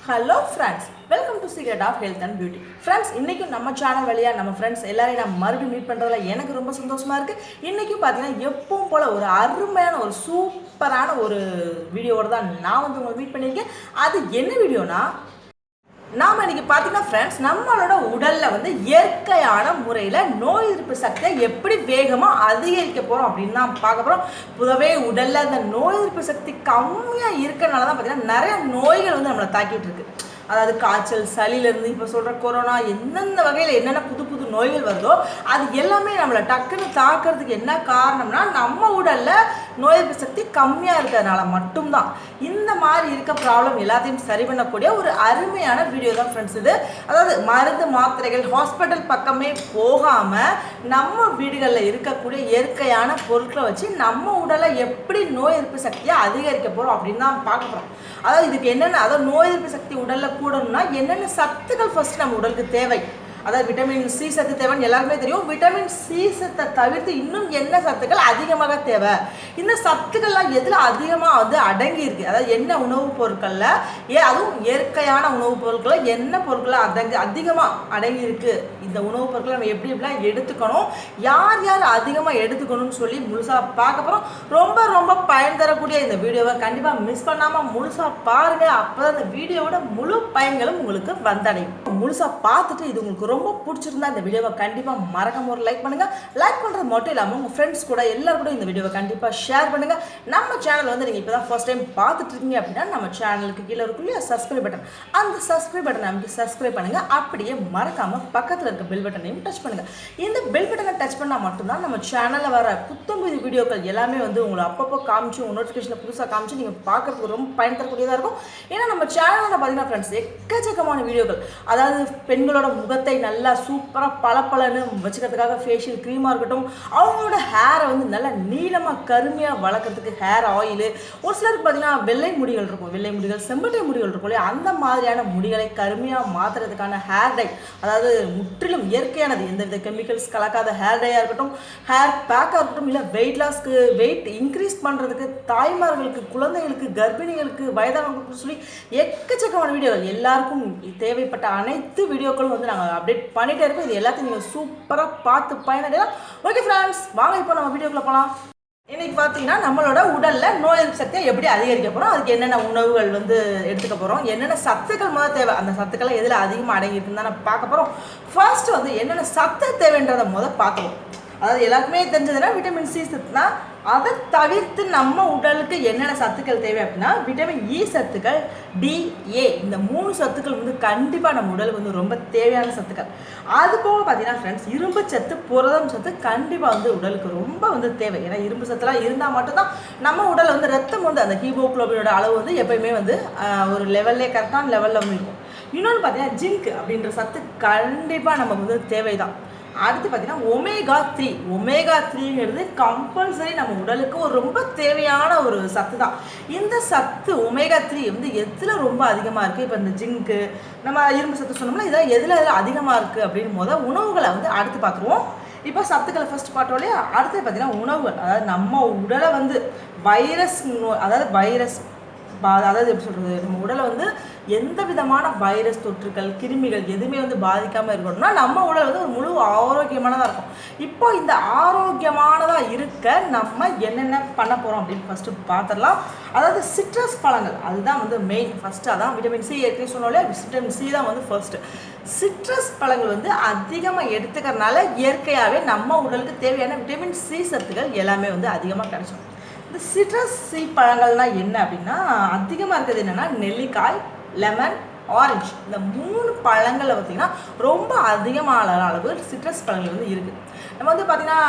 Hello friends, welcome to secret of health and beauty. Friends, இன்றைக்கும் நம்ம channel வழியாக நம்ம ஃப்ரெண்ட்ஸ் எல்லாரையும் நான் மறுபடியும் மீட் பண்ணுறதுல எனக்கு ரொம்ப சந்தோஷமாக இருக்குது. இன்றைக்கும் பார்த்தீங்கன்னா எப்பவும் போல் ஒரு அருமையான ஒரு சூப்பரான ஒரு வீடியோவோடு தான் நான் வந்து உங்களை மீட் பண்ணியிருக்கேன். அது என்ன வீடியோனா, நாம் இன்றைக்கி பார்த்தீங்கன்னா ஃப்ரெண்ட்ஸ், நம்மளோட உடலில் வந்து இயற்கையான முறையில் நோய் எதிர்ப்பு சக்தியை எப்படி வேகமாக அதிகரிக்க போகிறோம் அப்படின்னு தான் பார்க்க போகிறோம். பொதுவே உடலில் அந்த நோய் எதிர்ப்பு சக்தி கம்மியாக இருக்கிறனால தான் பார்த்தீங்கன்னா நிறைய நோய்கள் வந்து நம்மளை தாக்கிட்டு இருக்கு. அதாவது காய்ச்சல், சளியிலேருந்து இப்போ சொல்கிற கொரோனா, எந்தெந்த வகையில் என்னென்ன புது புது நோய்கள் வருதோ அது எல்லாமே நம்மளை டக்குன்னு தாக்கிறதுக்கு என்ன காரணம்னா, நம்ம உடலில் நோய் எதிர்ப்பு சக்தி கம்மியாக இருக்கிறதுனால மட்டும்தான். இந்த மாதிரி இருக்க ப்ராப்ளம் எல்லாத்தையும் சரி பண்ணக்கூடிய ஒரு அருமையான வீடியோ தான் ஃப்ரெண்ட்ஸ் இது. அதாவது மருந்து மாத்திரைகள் ஹாஸ்பிட்டல் பக்கமே போகாமல் நம்ம வீடுகளில் இருக்கக்கூடிய இயற்கையான பொருட்களை வச்சு நம்ம உடலை எப்படி நோய் எதிர்ப்பு சக்தியை அதிகரிக்க போகிறோம் அப்படின்னு தான் பார்க்க போகிறோம். அதாவது இதுக்கு என்னென்ன, அதாவது நோய் எதிர்ப்பு சக்தி உடலில் கூடணும்னா என்னென்ன சத்துக்கள் ஃபர்ஸ்ட் நம்ம உடலுக்கு தேவை. அதாவது விட்டமின் சி சத்து தேவைன்னு எல்லாருமே தெரியும். விட்டமின் சி சத்தை தவிர்த்து இன்னும் என்ன சத்துக்கள் அதிகமாக தேவை, இந்த சத்துக்கள்லாம் எதில் அதிகமாக வந்து அடங்கி இருக்குது, அதாவது என்ன உணவுப் பொருட்களில் அதுவும் இயற்கையான உணவுப் பொருட்களில் என்ன பொருட்கள் அதிகமாக அடங்கி இருக்குது, இந்த உணவுப் பொருட்களை நம்ம எப்படி எப்படிலாம் எடுத்துக்கணும், யார் யார் அதிகமாக எடுத்துக்கணும்னு சொல்லி முழுசாக பார்க்க போகிறோம். ரொம்ப ரொம்ப பயன் தரக்கூடிய இந்த வீடியோவை கண்டிப்பாக மிஸ் பண்ணாமல் முழுசாக பாருங்கள். அப்போ தான் இந்த வீடியோவோட முழு பயன்களும் உங்களுக்கு வந்தடையும். முழுசாக பார்த்துட்டு இது உங்களுக்கு ரொம்ப பிடிச்சிருந்தா இந்த வீடியோவை கண்டிப்பாக மறக்காம ஒரு லைக் பண்ணுங்கள். லைக் பண்ணுறது மட்டும் இல்லாமல் உங்கள் ஃப்ரெண்ட்ஸ் கூட எல்லாரும் கூட இந்த வீடியோவை கண்டிப்பாக ஷேர் பண்ணுங்கள். நம்ம சேனல் வந்து நீங்கள் இப்போ தான் ஃபர்ஸ்ட் டைம் பார்த்துட்டு இருக்கீங்க அப்படின்னா நம்ம சேனலுக்கு கீழே இருக்குள்ளே சப்ஸ்கிரைப் பட்டன், அந்த சப்ஸ்கிரைப் பட்டனை அமைக்க சப்ஸ்கிரைப் பண்ணுங்கள். அப்படியே மறக்காமல் பக்கத்தில் இருக்க பெல் பட்டனையும் டச் பண்ணுங்கள். இந்த பெல் பட்டனை டச் பண்ணால் மட்டும்தான் நம்ம சேனலில் வர புத்தம்புது வீடியோக்கள் எல்லாமே வந்து உங்களை அப்பப்போ காமிச்சு உங்கள் நோட்டிஃபிகேஷனில் புதுசாக காமிச்சு நீங்கள் பார்க்குறதுக்கு ரொம்ப பயன் தரக்கூடியதாக இருக்கும். ஏன்னா நம்ம சேனலில் பார்த்தீங்கன்னா ஃப்ரெண்ட்ஸ் எக்கச்சக்கமான வீடியோக்கள், அதாவது பெண்களோட முகத்தை நல்லா சூப்பராக பளபளன்னு வச்சுக்கிறதுக்காக ஃபேஷியல் க்ரீமாக இருக்கட்டும், அவங்களோட ஹேரை வந்து நல்லா நீளமாக கருமையாக வளர்க்குறதுக்கு ஹேர் ஆயிலு, ஒரு சிலருக்கு பார்த்தீங்கன்னா வெள்ளை முடிகள் இருக்கும், வெள்ளை முடிகள் செம்பட்டை முடிகள் இருக்கும் இல்லையா, அந்த மாதிரியான முடிகளை கருமையாக மாற்றுறதுக்கான ஹேர் டை, அதாவது முற்றிலும் இயற்கையானது, எந்தவித கெமிக்கல்ஸ் கலக்காத ஹேர் டையாக இருக்கட்டும், ஹேர் பேக்காக இருக்கட்டும், இல்லை வெயிட் லாஸ்க்கு வெயிட் இன்க்ரீஸ் பண்ணுறதுக்கு, தாய்மார்களுக்கு, குழந்தைகளுக்கு, கர்ப்பிணிகளுக்கு, வயதானவர்களுக்கு சொல்லி எக்கச்சக்கமான வீடியோகள், எல்லாருக்கும் தேவைப்பட்ட அனைத்து வீடியோக்களும் வந்து நாங்கள் அப்டேட் பண்ணிகிட்டே இருக்கோம். இது எல்லாத்தையும் நீங்கள் சூப்பராக பார்த்து பயனடையலாம். ஓகே ஃப்ரெண்ட்ஸ், வாங்க இப்போ நம்ம வீடியோக்குள்ளே போகலாம். இன்றைக்கி பார்த்தீங்கன்னா நம்மளோட உடலில் நோய் எதிர்ப்பு சக்தியை எப்படி அதிகரிக்க போகிறோம், அதுக்கு என்னென்ன உணவுகள் வந்து எடுத்துக்க போகிறோம், என்னென்ன சத்துக்கள் முதல் தேவை, அந்த சத்துக்களை எதில் அதிகமாக அடங்கியிருக்குன்னு தான் பார்க்க போகிறோம். ஃபர்ஸ்ட் வந்து என்னென்ன சத்து தேவைன்றதை பார்க்கணும். அதாவது எல்லாருக்குமே தெரிஞ்சதுன்னா விட்டமின் சி சத்து தான். அதை தவிர்த்து நம்ம உடலுக்கு என்னென்ன சத்துக்கள் தேவை அப்படின்னா, விட்டமின் இ சத்துக்கள், டி, ஏ, இந்த 3 சத்துக்கள் வந்து கண்டிப்பாக நம்ம உடலுக்கு வந்து ரொம்ப தேவையான சத்துக்கள். அது போக பார்த்தீங்கன்னா ஃப்ரெண்ட்ஸ், இரும்பு சத்து, புரதம் சத்து கண்டிப்பாக வந்து உடலுக்கு ரொம்ப வந்து தேவை. ஏன்னா இரும்பு சத்துலாம் இருந்தால் மட்டும்தான் நம்ம உடலில் வந்து ரத்தம் வந்து அந்த ஹீமோகுளோபினோட அளவு வந்து எப்பயுமே வந்து ஒரு லெவல்லே கரெக்டான லெவலில் வந்து இருக்கும். இன்னொன்று பார்த்தீங்கன்னா ஜிங்க் அப்படின்ற சத்து கண்டிப்பாக நமக்கு வந்து தேவை தான். அடுத்து பார்த்தீங்கன்னா ஒமேகா 3ங்கிறது கம்பல்சரி நம்ம உடலுக்கு ஒரு ரொம்ப தேவையான ஒரு சத்து தான். இந்த சத்து ஒமேகா 3 வந்து எதில் ரொம்ப அதிகமாக இருக்குது, இப்போ இந்த ஜிங்க்கு, நம்ம இரும்பு சத்து சொன்னோம்னா இதில் எதில் அதிகமாக இருக்குது அப்படின்னு உணவுகளை வந்து அடுத்து பார்த்துருவோம். இப்போ சத்துக்களை ஃபர்ஸ்ட் பார்த்தோம் இல்லையா, அடுத்து பார்த்தீங்கன்னா உணவுகள், அதாவது நம்ம உடலை வந்து அதாவது எப்படி சொல்கிறது, நம்ம உடலை வந்து எந்த விதமான வைரஸ் தொற்றுகள், கிருமிகள் எதுவுமே வந்து பாதிக்காமல் இருக்கணும்னா நம்ம உடல் வந்து ஒரு முழு ஆரோக்கியமானதாக இருக்கும். இப்போ இந்த ஆரோக்கியமானதாக இருக்க நம்ம என்னென்ன பண்ண போகிறோம் அப்படின்னு ஃபஸ்ட்டு பார்த்துடலாம். அதாவது சிட்ரஸ் பழங்கள், அதுதான் வந்து மெயின். ஃபஸ்ட்டு அதான் விட்டமின் சி ஏற்கனவே சொன்னாலே விட்டமின் சி தான் வந்து ஃபர்ஸ்ட்டு. சிட்ரஸ் பழங்கள் வந்து அதிகமாக எடுத்துக்கிறதுனால இயற்கையாகவே நம்ம உடலுக்கு தேவையான விட்டமின் சி சத்துக்கள் எல்லாமே வந்து அதிகமாக கிடைச்சிடும். இந்த சிட்ரஸ் சி பழங்கள்னால் என்ன அப்படின்னா, அதிகமாக இருக்கிறது என்னென்னா நெல்லிக்காய், லெமன், ஆரஞ்சு, இந்த 3 பழங்களில் பார்த்திங்கன்னா ரொம்ப அதிகமான அளவு சிட்ரஸ் பழங்கள் வந்து இருக்குது. நம்ம வந்து பார்த்திங்கன்னா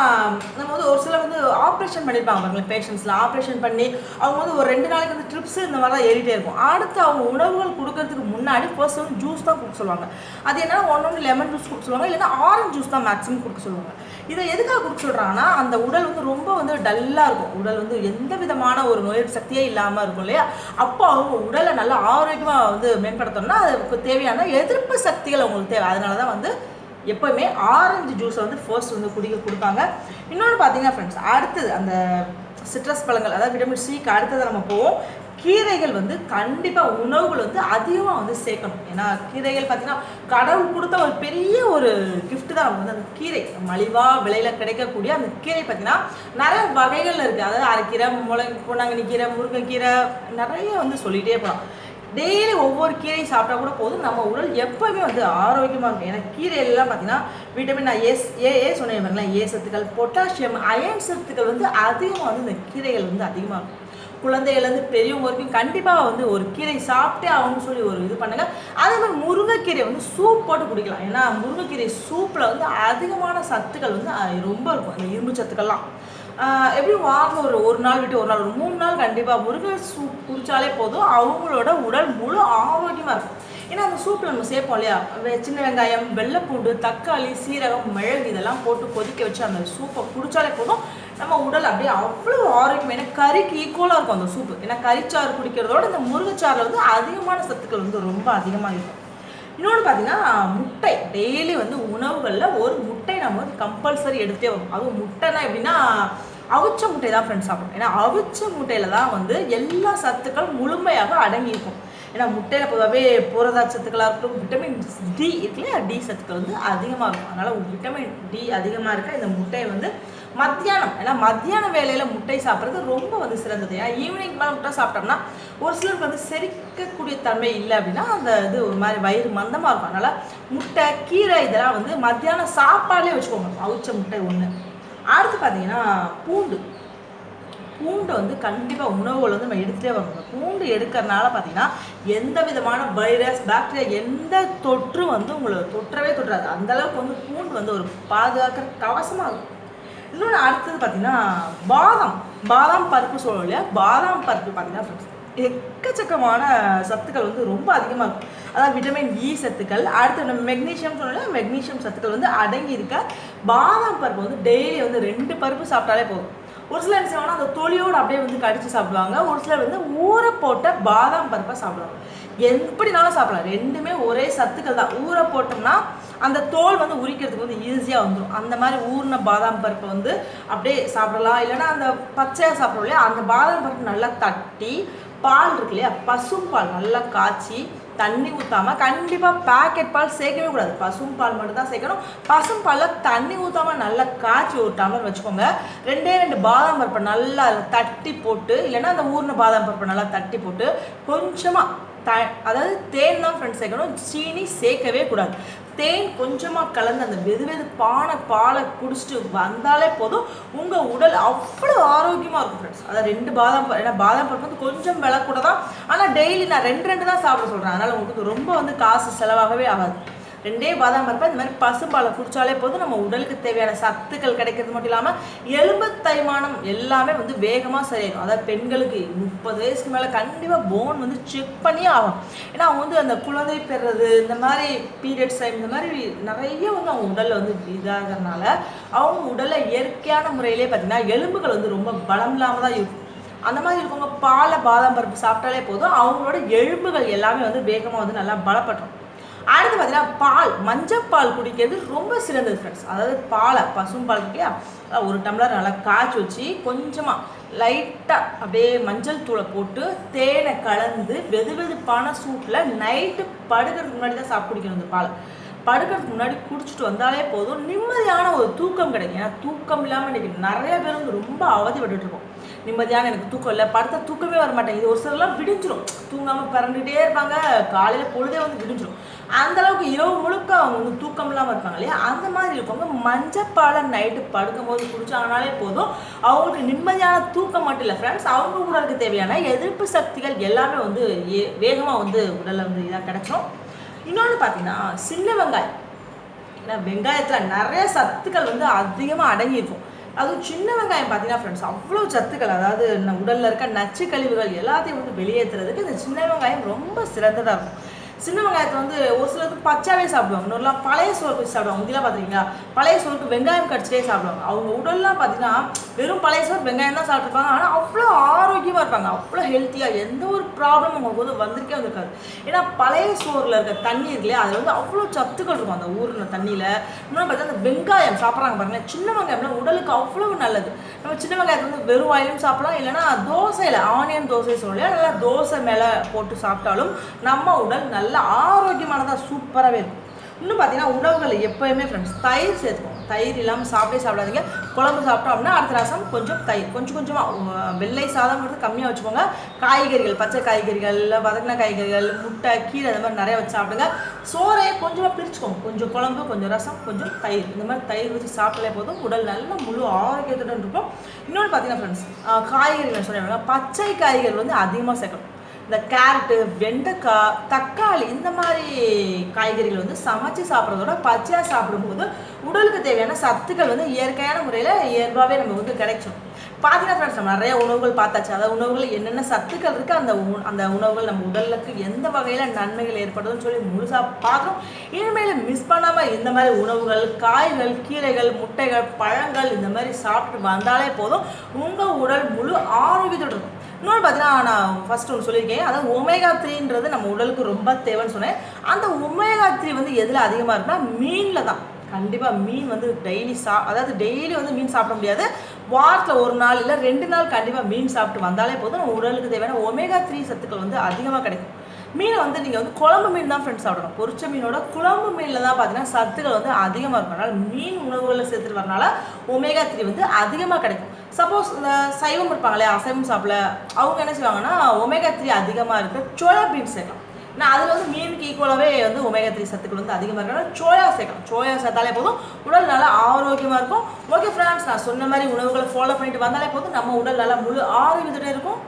நம்ம வந்து ஒரு சிலர் வந்து ஆப்ரேஷன் பண்ணியிருப்பாங்க பாருங்களேன், பேஷண்ட்ஸில் ஆப்ரேஷன் பண்ணி அவங்க வந்து ஒரு 2 நாளைக்கு வந்து ட்ரிப்ஸு இந்த மாதிரி தான் ஏறிட்டே இருக்கும். அடுத்து அவங்க உணவுகள் கொடுக்கறதுக்கு முன்னாடி ஃபர்ஸ்ட் வந்து ஜூஸ் தான் கொடுக்க சொல்லுவாங்க. அது என்னன்னா ஒன்று லெமன் ஜூஸ் கொடுக்க சொல்லுவாங்க, இல்லைன்னா ஆரஞ்சு ஜூஸ் தான் மேக்ஸிமம் கொடுக்க சொல்லுவாங்க. இதை எதுக்காக கொடுக்க சொல்கிறாங்கன்னா, அந்த உடல் வந்து ரொம்ப வந்து டல்லாக இருக்கும், உடல் வந்து எந்த விதமான ஒரு நோய் சக்தியே இல்லாமல் இருக்கும் இல்லையா, அப்போ அவங்க உடலை நல்லா ஆரோக்கியமாக வந்து மேம்படுத்தணும்னா அதுக்கு தேவையான எதிர்ப்பு சக்திகள் அவங்களுக்கு தேவை. அதனால தான் வந்து எப்போயுமே ஆரஞ்சு ஜூஸை வந்து ஃபர்ஸ்ட் வந்து கொடுப்பாங்க. இன்னொன்று பார்த்தீங்கன்னா ஃப்ரெண்ட்ஸ், அடுத்தது அந்த சிட்ரஸ் பழங்கள், அதாவது விட்டமின் சிக்கு அடுத்தது நம்ம போவோம் கீரைகள் வந்து கண்டிப்பாக உணவுகள் வந்து அதிகமாக வந்து சேர்க்கணும். ஏன்னா கீரைகள் பார்த்தீங்கன்னா கடவுள் கொடுத்த ஒரு பெரிய ஒரு கிஃப்ட் தான் வந்து அந்த கீரை. மலிவாக விலையில் கிடைக்கக்கூடிய அந்த கீரை பார்த்தீங்கன்னா நிறைய வகைகள் இருக்குது. அதாவது அரைக்கீரை, பொன்னாங்கண்ணி கீரை, முருங்கைக்கீரை, நிறைய வந்து சொல்லிகிட்டே போகலாம். டெய்லி ஒவ்வொரு கீரையும் சாப்பிட்டா கூட போதும், நம்ம உடல் எப்போவுமே வந்து ஆரோக்கியமாக இருக்கும். ஏன்னா கீரையிலலாம் பார்த்தீங்கன்னா விட்டமின் ஏ சொன்னேன் பாருங்களேன், ஏ சத்துக்கள், பொட்டாசியம், அயன் சத்துக்கள் வந்து அதிகமாக வந்து இந்த கீரைகள் வந்து அதிகமாக இருக்கும். குழந்தைகள்லேருந்து பெரியவங்க வரைக்கும் கண்டிப்பாக வந்து ஒரு கீரை சாப்பிட்டே ஆகணும்னு சொல்லி ஒரு இது பண்ணுங்க. அதே மாதிரி முருங்கைக்கீரை வந்து சூப் போட்டு குடிக்கலாம். ஏன்னா முருங்கைக்கீரை சூப்பில் வந்து அதிகமான சத்துக்கள் வந்து ரொம்ப இருக்கும், அந்த இரும்பு சத்துக்கள்லாம். எப்படியும் வாரம் ஒரு நாள் விட்டு ஒரு நாள், ஒரு 3 நாள் கண்டிப்பாக முருங்கை சூப் குடித்தாலே போதும், அவங்களோட உடல் முழு ஆரோக்கியமாக இருக்கும். ஏன்னா அந்த சூப்பில் நம்ம சேர்ப்போம் இல்லையா, சின்ன வெங்காயம், வெள்ளைப்பூண்டு, தக்காளி, சீரகம், மிளகு இதெல்லாம் போட்டு கொதிக்க வச்சு அந்த சூப்பை குடித்தாலே போதும், நம்ம உடல் அப்படியே அவ்வளோ ஆரோக்கியம். ஏன்னா கறிக்கு ஈக்குவலாக இருக்கும் அந்த சூப்பு. ஏன்னா கறிச்சாறு குடிக்கிறதோட இந்த முருங்கைச்சாறில் வந்து அதிகமான சத்துக்கள் வந்து ரொம்ப அதிகமாக இருக்கும். இன்னொன்று பார்த்தீங்கன்னா முட்டை. டெய்லி வந்து உணவுகளில் ஒரு முட்டை நம்ம வந்து கம்பல்சரி எடுத்தே வரும். அதுவும் முட்டைனா எப்படின்னா அவிச்ச முட்டை தான் ஃப்ரெண்ட்ஸ் சாப்பிடணும். ஏன்னா அவிச்ச முட்டையில் தான் வந்து எல்லா சத்துக்களும் முழுமையாக அடங்கியிருக்கும். ஏன்னா முட்டையில் பொதுவாகவே புரத சத்துக்களாக இருக்கட்டும், விட்டமின் டி இருக்குல்லையா, டி சத்துக்கள் வந்து அதிகமாக இருக்கும். அதனால் விட்டமின் டி அதிகமாக இருக்க இந்த முட்டையை வந்து மத்தியானம், ஏன்னா மத்தியான வேலையில் முட்டை சாப்பிட்றது ரொம்ப வந்து சிறந்தது. ஏன்னா ஈவினிங் மேலே முட்டை சாப்பிட்டோம்னா ஒரு சிலருக்கு வந்து செரிக்கக்கூடிய தன்மை இல்லை அப்படின்னா அந்த இது ஒரு மாதிரி வயிறு மந்தமாக இருக்கும். அதனால் முட்டை, கீரை இதெல்லாம் வந்து மத்தியானம் சாப்பாடுலேயே வச்சுக்கோங்க. அவிச்ச முட்டை ஒன்று. அடுத்து பார்த்தீங்கன்னா பூண்டு. பூண்டை வந்து கண்டிப்பாக உணவுகள் வந்து நம்ம எடுத்துகிட்டே வரணும். பூண்டு எடுக்கிறனால பார்த்தீங்கன்னா எந்த விதமான வைரஸ், பாக்டீரியா, எந்த தொற்றும் வந்து உங்களை தொற்றவே தொற்றாது. அந்தளவுக்கு வந்து பூண்டு வந்து ஒரு பாதுகாக்கிற கவசமாக இருக்கும். இன்னொன்று அடுத்தது பார்த்தீங்கன்னா பாதாம் பருப்பு சொல்லுவோம் இல்லையா, பாதாம் பருப்பு பார்த்தீங்கன்னா எக்கச்சக்கமான சத்துக்கள் வந்து ரொம்ப அதிகமாக இருக்கும். அதாவது விட்டமின் இ சத்துக்கள், அடுத்து நம்ம மெக்னீஷியம் சொன்னால மெக்னீஷியம் சத்துக்கள் வந்து அடங்கி இருக்க பாதாம் பருப்பு வந்து டெய்லி வந்து 2 பருப்பு சாப்பிட்டாலே போதும். ஒரு சிலர் என்ன செய்வாங்கன்னா அந்த தொலியோடு அப்படியே வந்து கடிச்சு சாப்பிடுவாங்க. ஒரு சிலர் வந்து ஊற போட்ட பாதாம் பருப்பை சாப்பிடுவாங்க. எப்படினாலும் சாப்பிடலாம், ரெண்டுமே ஒரே சத்துக்கள் தான். ஊற போட்டோம்னா அந்த தோல் வந்து உரிக்கிறதுக்கு வந்து ஈஸியாக வந்துடும். அந்த மாதிரி ஊறின பாதாம் பருப்பை வந்து அப்படியே சாப்பிடலாம். இல்லைன்னா அந்த பச்சையாக சாப்பிட்றோம் இல்லையா, அந்த பாதாம் பருப்பு நல்லா தட்டி பால் இருக்கு இல்லையா, பசும்பால் நல்லா காய்ச்சி தண்ணி ஊற்றாமல், கண்டிப்பாக பேக்கெட் பால் சேர்க்கவே கூடாது, பசும்பால் மட்டும் தான் சேர்க்கணும். பசும்பாலில் தண்ணி ஊற்றாமல் நல்லா காய்ச்சி ஒரு டம்ளர் வச்சுக்கோங்க. 2 பாதாம் பருப்பை நல்லா தட்டி போட்டு, இல்லைன்னா அந்த ஊறின பாதாம் பருப்பை நல்லா தட்டி போட்டு கொஞ்சமாக அதாவது தேன் தான் ஃப்ரெண்ட்ஸ் சேர்க்கணும், சீனி சேர்க்கவே கூடாது. தேன் கொஞ்சமாக கலந்து அந்த வெதுவெதுப்பான பாலை குடிச்சிட்டு வந்தாலே போதும், உங்கள் உடல் அவ்வளோ ஆரோக்கியமாக இருக்கும் ஃப்ரெண்ட்ஸ். அதாவது 2 பாதாம் பருப்பு, ஏன்னா பாதாம் பருப்பு வந்து கொஞ்சம் விலை கூட தான், ஆனால் டெய்லி நான் 2 தான் சாப்பிட சொல்கிறேன். அதனால் உங்களுக்கு ரொம்ப வந்து காசு செலவாகவே ஆகாது. 2 பாதாம் பருப்பை இந்த மாதிரி பசும்பாலை குடித்தாலே போதும், நம்ம உடலுக்கு தேவையான சத்துக்கள் கிடைக்கிறது மட்டும் இல்லாமல் எலும்பு தேய்மானம் எல்லாமே வந்து வேகமாக சரியாகும். அதாவது பெண்களுக்கு 30 வயசுக்கு மேலே கண்டிப்பாக போன் வந்து செக் பண்ணியே ஆகும். ஏன்னா அவங்க வந்து அந்த குழந்தை பெறுறது, இந்த மாதிரி பீரியட்ஸ் டைம், இந்த மாதிரி நிறைய வந்து அவங்க உடலில் வந்து இதாகிறதுனால அவங்க உடலில் இயற்கையான முறையிலே பார்த்திங்கன்னா எலும்புகள் வந்து ரொம்ப பலம் இல்லாமல் தான் இருக்கும். அந்த மாதிரி இருக்கவங்க பாதாம் பருப்பு சாப்பிட்டாலே போதும், அவங்களோட எலும்புகள் எல்லாமே வந்து வேகமாக வந்து நல்லா பலப்பட்டுரும். அடுத்து பார்த்தீங்கன்னா மஞ்சப்பால் குடிக்கிறது ரொம்ப சிறந்தது ஃப்ரெண்ட்ஸ். அதாவது பசும்பால் இல்லையா, 1 டம்ளர் நல்லா காய்ச்சி வச்சு கொஞ்சமாக லைட்டாக அப்படியே மஞ்சள் தூளை போட்டு தேனை கலந்து வெதுவெதுப்பான சூட்டில் நைட்டு படுக்கிறதுக்கு முன்னாடி தான் சாப்பிட்டு குடிக்கணும். இந்த பால் படுக்கிறதுக்கு முன்னாடி குடிச்சிட்டு வந்தாலே போதும், நிம்மதியான ஒரு தூக்கம் கிடைக்கும். ஏன்னா தூக்கம் இல்லாமல் இன்றைக்கி நிறைய பேர் வந்து ரொம்ப அவதிப்பட்டு இருக்கோம். நிம்மதியான எனக்கு தூக்கம் இல்லை, படுத்தா தூக்கமே வர மாட்டேங்குது. ஒரு சிலர்லாம் விடிஞ்சிரும், தூங்காமல் பிறண்டுகிட்டே இருப்பாங்க, காலையில் பொழுதே வந்து விடிஞ்சிரும். அந்தளவுக்கு இரவு முழுக்க அவங்க வந்து தூக்கம் இல்லாமல் இருப்பாங்க இல்லையா, அந்த மாதிரி இருக்கவங்க மஞ்சப்பாலை நைட்டு படுக்கும் போது குடிச்சாங்கனாலே போதும், அவங்களுக்கு நிம்மதியான தூக்கம் மட்டும் இல்லை ஃப்ரெண்ட்ஸ், அவங்க உடலுக்கு தேவையான எதிர்ப்பு சக்திகள் எல்லாமே வந்து வேகமாக வந்து உடலில் வந்து இதாக கிடைச்சிடும். இன்னொன்று பார்த்தீங்கன்னா சின்ன வெங்காயம். ஏன்னா வெங்காயத்தில் நிறைய சத்துக்கள் வந்து அதிகமாக அடங்கியிருக்கும். அதுவும் சின்ன வெங்காயம் பார்த்தீங்கன்னா ஃப்ரெண்ட்ஸ் அவ்வளோ சத்துக்கள், அதாவது உடலில் இருக்க நச்சு கழிவுகள் எல்லாத்தையும் வந்து வெளியேற்றுறதுக்கு இந்த சின்ன வெங்காயம் ரொம்ப சிறந்ததாக இருக்கும். சின்ன வெங்காயத்தை வந்து ஒரு சிலருக்கு பச்சாவே சாப்பிடுவாங்க, இன்னொருலாம் பழைய சோறு வச்சு சாப்பிடுவாங்க. இதெல்லாம் பார்த்துருக்கீங்களா, பழைய சோறுக்கு வெங்காயம் கடிச்சிட்டே சாப்பிடுவாங்க. அவங்க உடல்லாம் பார்த்தீங்கன்னா வெறும் பழைய சோறு வெங்காயம் தான் சாப்பிட்ருப்பாங்க, ஆனால் அவ்வளோ ஆரோக்கியமாக இருப்பாங்க, அவ்வளோ ஹெல்த்தியாக, எந்த ஒரு ப்ராப்ளம் உங்களுக்கு வந்து வந்திருக்கே வந்திருக்காது. ஏன்னா பழைய சோறில் இருக்க தண்ணி இருக்குல்லையா, அதில் வந்து அவ்வளோ சத்துக்கள் இருக்கும் அந்த ஊரில் தண்ணியில். இன்னொன்று பார்த்தா அந்த வெங்காயம் சாப்பிட்றாங்க பாருங்களேன், சின்ன வெங்காயம்லாம் உடலுக்கு அவ்வளவு நல்லது. நம்ம சின்ன வெங்காயத்தை வந்து வெறும் வாயிலும் சாப்பிடலாம், இல்லைன்னா தோசையில் ஆனியன் தோசை சொல்லலையா நல்லா தோசை மேலே போட்டு சாப்பிட்டாலும் நம்ம உடல் நல்ல ஆரோக்கியமானதாக சூப்பராகவே இருக்கும். இன்னும் பார்த்தீங்கன்னா உணவுகள் எப்போயுமே ஃப்ரெண்ட்ஸ் தயிர் சேர்த்துக்கோங்க. தயிர் இல்லாமல் சாப்பிடாதீங்க. குழம்பு சாப்பிட்டோம் அப்படின்னா அடுத்த ரசம் கொஞ்சம் தயிர் கொஞ்சமாக, வெள்ளை சாதம்ன்றது கம்மியாக வச்சுக்கோங்க. காய்கறிகள், பச்சை காய்கறிகள், வதக்கின காய்கறிகள், முட்டை, கீரை, இந்த மாதிரி நிறைய வச்சு சாப்பிடுங்க. சோறையை கொஞ்சமாக பிரிச்சுக்கோங்க, கொஞ்சம் குழம்பு, கொஞ்சம் ரசம், கொஞ்சம் தயிர், இந்த மாதிரி தயிர் வச்சு சாப்பிட்டாலே போதும், உடல் நல்ல முழு ஆரோக்கியத்துடன் இருக்கும். இன்னொன்று பார்த்தீங்கன்னா ஃப்ரெண்ட்ஸ், காய்கறிகள் சொன்னாங்க, பச்சை காய்கறிகள் வந்து அதிகமாக சேர்க்கணும். இந்த கேரட்டு, வெண்டைக்காய், தக்காளி, இந்த மாதிரி காய்கறிகள் வந்து சமைச்சு சாப்பிட்றதோட பச்சையாக சாப்பிடும்போது உடலுக்கு தேவையான சத்துக்கள் வந்து இயற்கையான முறையில் இயல்பாகவே நம்ம வந்து கிடைக்கும். பார்த்தீங்கன்னா ஃப்ரெண்ட்ஸ், நம்ம நிறைய உணவுகள் பார்த்தாச்சு. அதாவது உணவுகள் என்னென்ன சத்துக்கள் இருக்குது, அந்த உணவுகள் நம்ம உடலுக்கு எந்த வகையில் நன்மைகள் ஏற்படுதுன்னு சொல்லி முழுசாக பார்க்குறோம். இனிமேல் மிஸ் பண்ணாமல் இந்த மாதிரி உணவுகள், காய்கள், கீரைகள், முட்டைகள், பழங்கள் இந்த மாதிரி சாப்பிட்டு வந்தாலே போதும், உங்கள் உடல் முழு ஆரோக்கியத்தோடு இருக்கும். இன்னொன்று பார்த்தீங்கன்னா, நான் ஃபர்ஸ்ட் ஒன்று சொல்லியிருக்கேன், அதாவது ஒமேகா 3ன்றது நம்ம உடலுக்கு ரொம்ப தேவைன்னு சொன்னேன். அந்த ஒமேகா 3 வந்து எதில் அதிகமாக இருக்குன்னா மீனில் தான். கண்டிப்பாக மீன் வந்து அதாவது டெய்லி வந்து மீன் சாப்பிட முடியாது, வாரத்தில் ஒரு நாள் இல்லை 2 நாள் கண்டிப்பாக மீன் சாப்பிட்டு வந்தாலே போதும், நம்ம உடலுக்கு தேவையான ஒமேகா 3 சத்துக்கள் வந்து அதிகமாக கிடைக்கும். மீனை வந்து நீங்கள் வந்து குழம்பு மீன் தான் ஃப்ரெண்ட்ஸ் சாப்பிடணும். பொரிச்ச மீனோட குழம்பு மீனில் தான் பார்த்தீங்கன்னா சத்துக்கள் வந்து அதிகமாக இருக்கும். அதனால் மீன் உணவுகளில் சேர்த்துட்டு வரனால ஒமேகா 3 வந்து அதிகமாக கிடைக்கும். சப்போஸ் இந்த சைவம் இருப்பாங்களே, அசைவம் சாப்பிட, அவங்க என்ன செய்வாங்கன்னா ஒமேகா 3 அதிகமாக இருக்கிற சோயா பீன்ஸ் சேர்க்கலாம். நான் அதில் வந்து மீனுக்கு ஈக்குவலாகவே வந்து ஒமேகா 3 சத்துக்கள் வந்து அதிகமாக இருக்கிறனால சோயா சேர்க்கலாம். சோயா சேர்த்தாலே போதும், உடல் நல்லா ஆரோக்கியமாக இருக்கும். ஓகே ஃப்ரெண்ட்ஸ், நான் சொன்ன மாதிரி உணவுகளை ஃபாலோ பண்ணிட்டு வந்தாலே போதும், நம்ம உடல் நல்லா முழு ஆரோக்கியத்தோட இருக்கும்.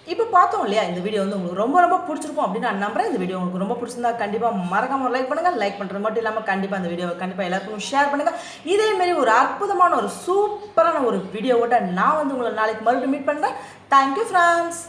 இப்போ பார்த்தோம் இல்லையா, இந்த வீடியோ வந்து உங்களுக்கு ரொம்ப ரொம்ப பிடிச்சிருக்கும் அப்படின்னு நான் நம்புறேன். இந்த வீடியோ உங்களுக்கு ரொம்ப பிடிச்சிருந்தா கண்டிப்பாக மறக்காம லைக் பண்ணுங்கள். லைக் பண்ணுறது மட்டும் இல்லாமல் கண்டிப்பாக இந்த வீடியோவை கண்டிப்பாக எல்லாருக்கும் ஷேர் பண்ணுங்கள். இதேமாரி ஒரு அற்புதமான ஒரு சூப்பரான ஒரு வீடியோவோட நான் வந்து உங்களை நாளைக்கு மறுபடியும் மீட் பண்ணுறேன். Thank you friends.